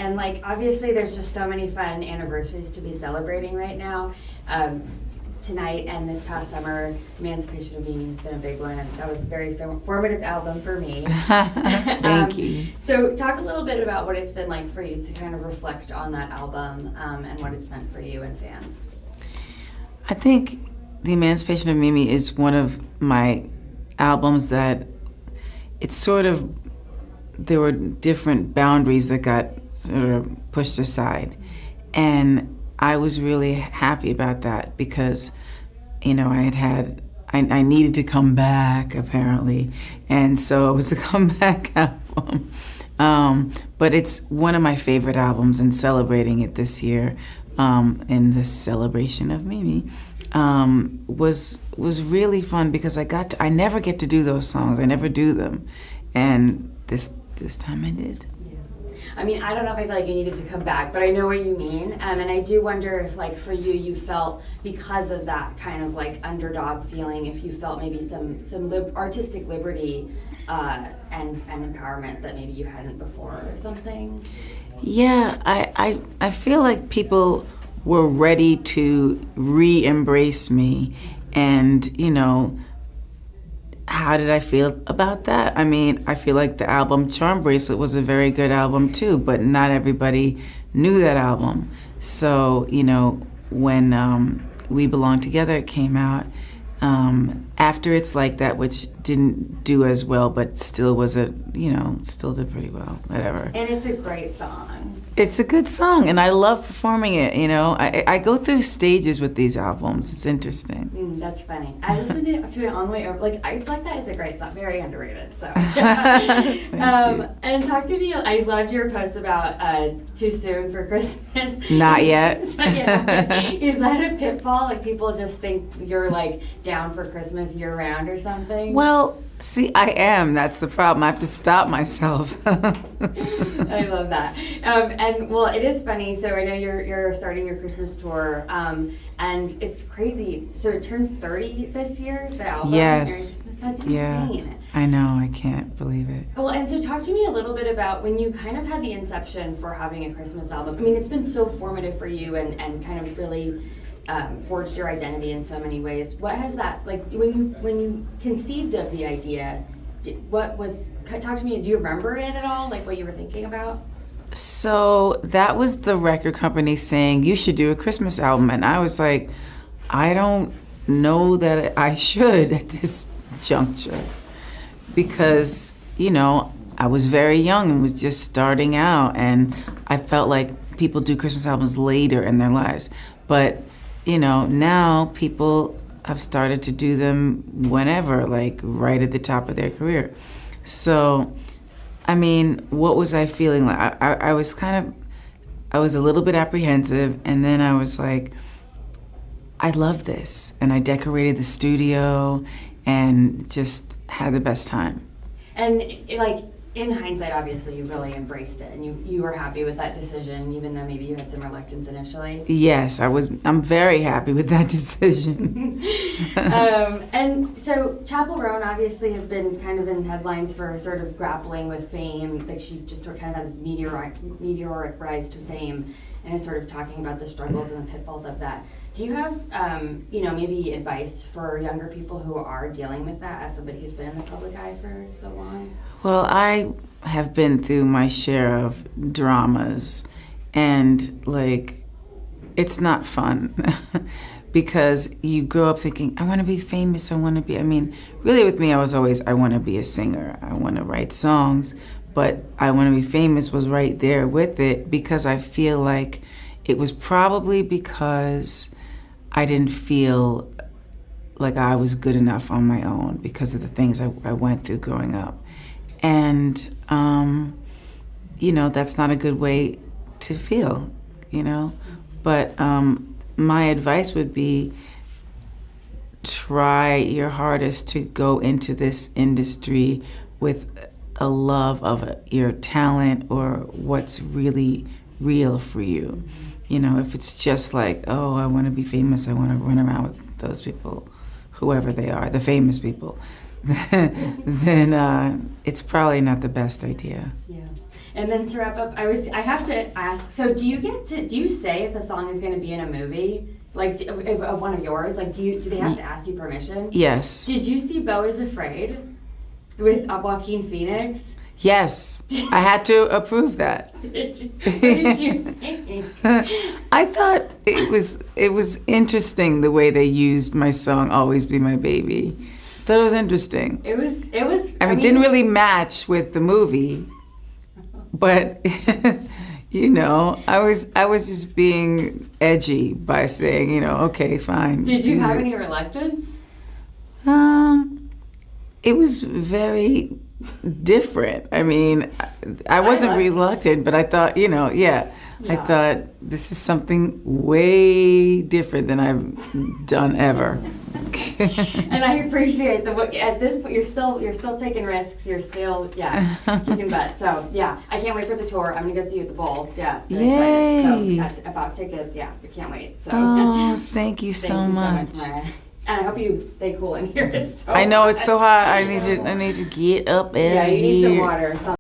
and like obviously there's just so many fun anniversaries to be celebrating right now. Tonight and this past summer, Emancipation of Mimi has been a big one, and that was a very formative album for me. Thank you. So talk a little bit about what it's been like for you to kind of reflect on that album and what it's meant for you and fans. I think The Emancipation of Mimi is one of my albums that it's sort of, there were different boundaries that got sort of pushed aside. And I was really happy about that because, you know, I needed to come back apparently. And so it was a comeback album. But it's one of my favorite albums, and celebrating it this year in this celebration of Mimi was really fun because I never get to do those songs. I never do them. And this time I did. I mean, I don't know if I feel like you needed to come back, but I know what you mean. And I do wonder if, like, for you, you felt, because of that kind of, like, underdog feeling, if you felt maybe some artistic liberty and empowerment that maybe you hadn't before or something. Yeah, I feel like people were ready to re-embrace me. And, you know, how did I feel about that? I mean, I feel like the album Charm Bracelet was a very good album too, but not everybody knew that album. So, you know, when We Belong Together came out, after It's Like That, which didn't do as well, but still was still did pretty well, whatever. And it's a great song. It's a good song, and I love performing it, you know. I go through stages with these albums. It's interesting. That's funny. I listened to it on the way over. Like, It's Like That is a great song. Very underrated, so. And talk to me, I loved your post about Too Soon for Christmas. Not yet. Is that a pitfall? Like, people just think you're, like, down for Christmas year-round or something? Well, see, I am. That's the problem. I have to stop myself. I love that. And well, it is funny. So I know you're starting your Christmas tour, and it's crazy. So it turns 30 this year. The album. Yes. That's insane. I know. I can't believe it. Well, and so talk to me a little bit about when you kind of had the inception for having a Christmas album. I mean, it's been so formative for you and kind of really forged your identity in so many ways. What has that, like, when you conceived of the idea, talk to me, do you remember it at all, like what you were thinking about? So that was the record company saying, you should do a Christmas album. And I was like, I don't know that I should at this juncture. Because, you know, I was very young and was just starting out. And I felt like people do Christmas albums later in their lives. But, you know, now people have started to do them whenever, like right at the top of their career. So, I mean, what was I feeling like? I was a little bit apprehensive, and then I was like, I love this. And I decorated the studio and just had the best time. And like, in hindsight, obviously, you really embraced it, and you were happy with that decision, even though maybe you had some reluctance initially. Yes, I'm very happy with that decision. And so Chappell Roan obviously has been kind of in headlines for sort of grappling with fame. Like, she just sort of kind of had this meteoric rise to fame, and is sort of talking about the struggles and the pitfalls of that. Do you have, maybe advice for younger people who are dealing with that, as somebody who's been in the public eye for so long? Well, I have been through my share of dramas, and like, it's not fun because you grow up thinking, I want to be famous, really with me, I was always, I want to be a singer, I want to write songs, but I want to be famous was right there with it, because I feel like it was probably because I didn't feel like I was good enough on my own because of the things I went through growing up. And, that's not a good way to feel, But my advice would be try your hardest to go into this industry with a love of your talent or what's really real for you. If it's just like, oh, I want to be famous, I want to run around with those people, whoever they are, the famous people, then it's probably not the best idea. Yeah. And then to wrap up, I have to ask. So do you say if a song is going to be in a movie, like of one of yours? Like do they have to ask you permission? Yes. Did you see Beau is Afraid with Joaquin Phoenix? Yes, I had to approve that. What did you think? I thought it was interesting the way they used my song "Always Be My Baby." Thought it was interesting. It was. I mean, it didn't really match with the movie, but you know, I was just being edgy by saying, you know, okay, fine. Did you have any reluctance? It was very different. I mean, I wasn't reluctant, but I thought, you know, I thought this is something way different than I've done ever. And I appreciate at this point you're still taking risks. You're still kicking butt. So I can't wait for the tour. I'm gonna go see you at the bowl. Yeah. Yay! So about tickets. Yeah, I can't wait. So. Oh, thank you so much. Mariah. And I hope you stay cool in here. It's so I know hot. it's so hot. I need to get up out of here. Yeah, you need some water.